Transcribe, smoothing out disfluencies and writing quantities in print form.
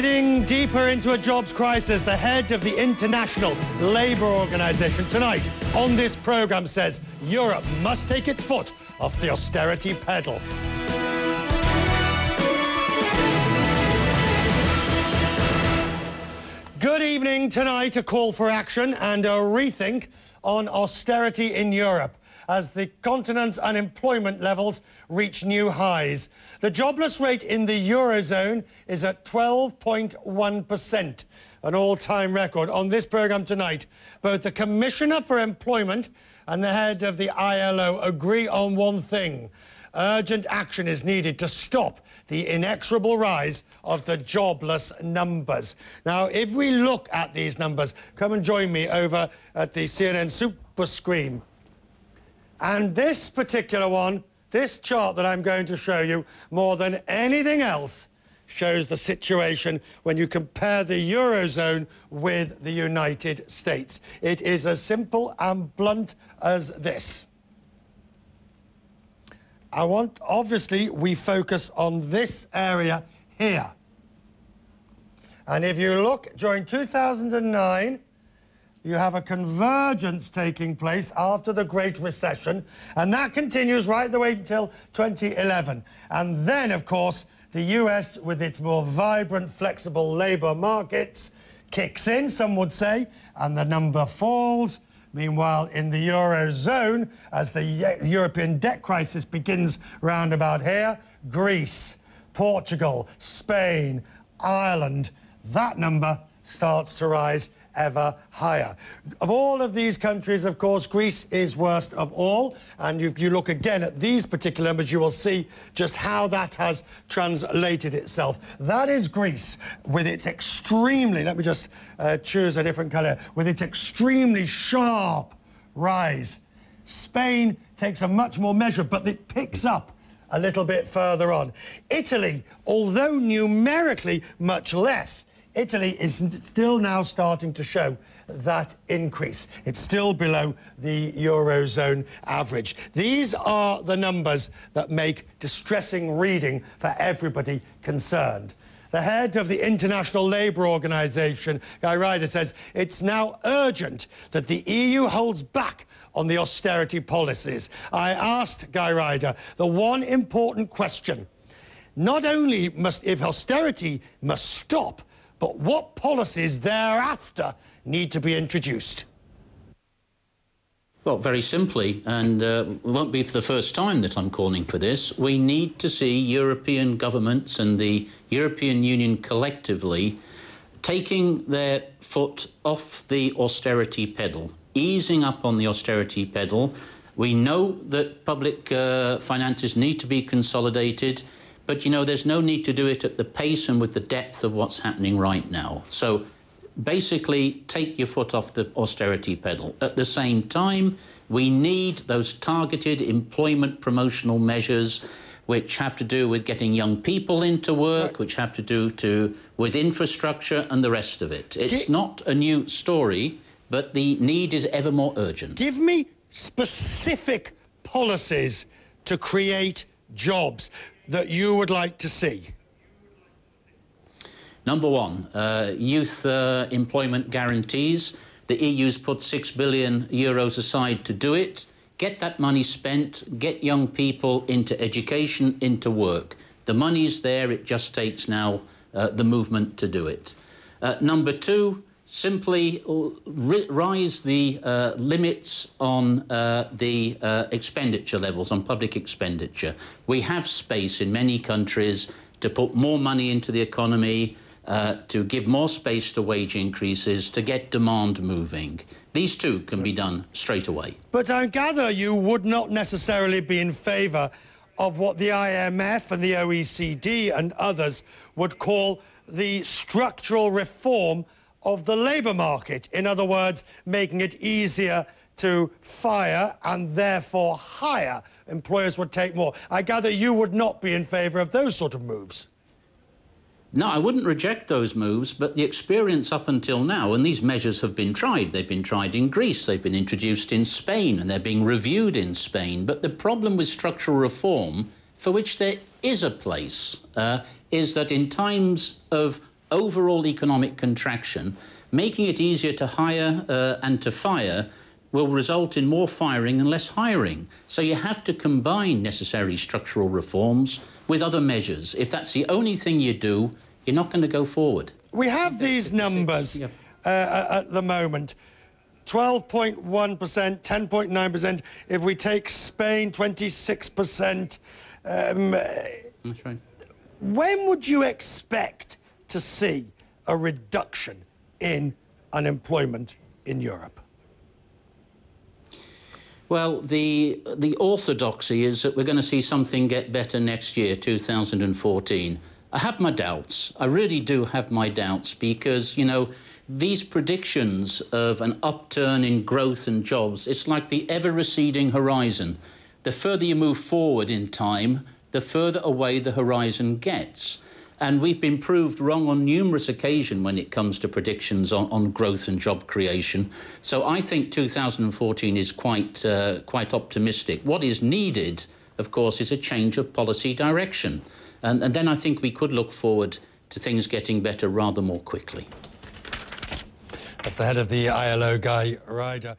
Bidding deeper into a jobs crisis, the head of the International Labour Organization tonight on this programme says Europe must take its foot off the austerity pedal. Good evening. Tonight, a call for action and a rethink on austerity in Europe as the continent's unemployment levels reach new highs. The jobless rate in the Eurozone is at 12.1%, an all-time record. On this programme tonight, both the Commissioner for Employment and the head of the ILO agree on one thing. Urgent action is needed to stop the inexorable rise of the jobless numbers. Now, if we look at these numbers, come and join me over at the CNN Super Screen. And this particular one, this chart that I'm going to show you, more than anything else, shows the situation when you compare the Eurozone with the United States. It is as simple and blunt as this. Obviously, we focus on this area here. And if you look, during 2009, you have a convergence taking place after the Great Recession, and that continues right the way until 2011. And then, of course, the US, with its more vibrant, flexible labour markets, kicks in, some would say, and the number falls. Meanwhile, in the Eurozone, as the European debt crisis begins round about here, Greece, Portugal, Spain, Ireland, that number starts to rise ever higher. Of all of these countries, of course, Greece is worst of all. And if you look again at these particular numbers, you will see just how that has translated itself. That is Greece with its extremely, let me just choose a different colour, with its extremely sharp rise. Spain takes a much more measured, but it picks up a little bit further on. Italy, although numerically much less, Italy is still now starting to show that increase. It's still below the Eurozone average. These are the numbers that make distressing reading for everybody concerned. The head of the International Labour Organization, Guy Ryder, says it's now urgent that the EU holds back on the austerity policies. I asked Guy Ryder the one important question. Not only if austerity must stop, but what policies thereafter need to be introduced? Well, very simply, and it won't be for the first time that I'm calling for this, we need to see European governments and the European Union collectively taking their foot off the austerity pedal, easing up on the austerity pedal. We know that public finances need to be consolidated, but, you know, there's no need to do it at the pace and with the depth of what's happening right now. So basically, take your foot off the austerity pedal. At the same time, we need those targeted employment promotional measures which have to do with getting young people into work, which have to do with infrastructure and the rest of it. It's not a new story, but the need is ever more urgent. Give me specific policies to create jobs that you would like to see. Number one, youth employment guarantees. The EU's put €6 billion aside to do it. Get that money spent, get young people into education, into work. The money's there, it just takes now the movement to do it. Number two, simply rise the limits on the expenditure levels, on public expenditure. We have space in many countries to put more money into the economy, to give more space to wage increases, to get demand moving. These two can be done straight away. But I gather you would not necessarily be in favour of what the IMF and the OECD and others would call the structural reform of the labour market. In other words, making it easier to fire and therefore hire. Employers would take more. I gather you would not be in favour of those sort of moves. No, I wouldn't reject those moves, but the experience up until now, and these measures have been tried. They've been tried in Greece, they've been introduced in Spain, and they're being reviewed in Spain. But the problem with structural reform, for which there is a place, is that in times of overall economic contraction, making it easier to hire and to fire will result in more firing and less hiring. So you have to combine necessary structural reforms with other measures. If that's the only thing you do, you're not going to go forward. We have these numbers at the moment. 12.1%, 10.9%. If we take Spain, 26%. That's right. When would you expect to see a reduction in unemployment in Europe? Well, the orthodoxy is that we're going to see something get better next year, 2014. I have my doubts. I really do have my doubts because, you know, these predictions of an upturn in growth and jobs, it's like the ever-receding horizon. The further you move forward in time, the further away the horizon gets. And we've been proved wrong on numerous occasions when it comes to predictions on growth and job creation. So I think 2014 is quite optimistic. What is needed, of course, is a change of policy direction. And then I think we could look forward to things getting better rather more quickly. That's the head of the ILO, Ryder.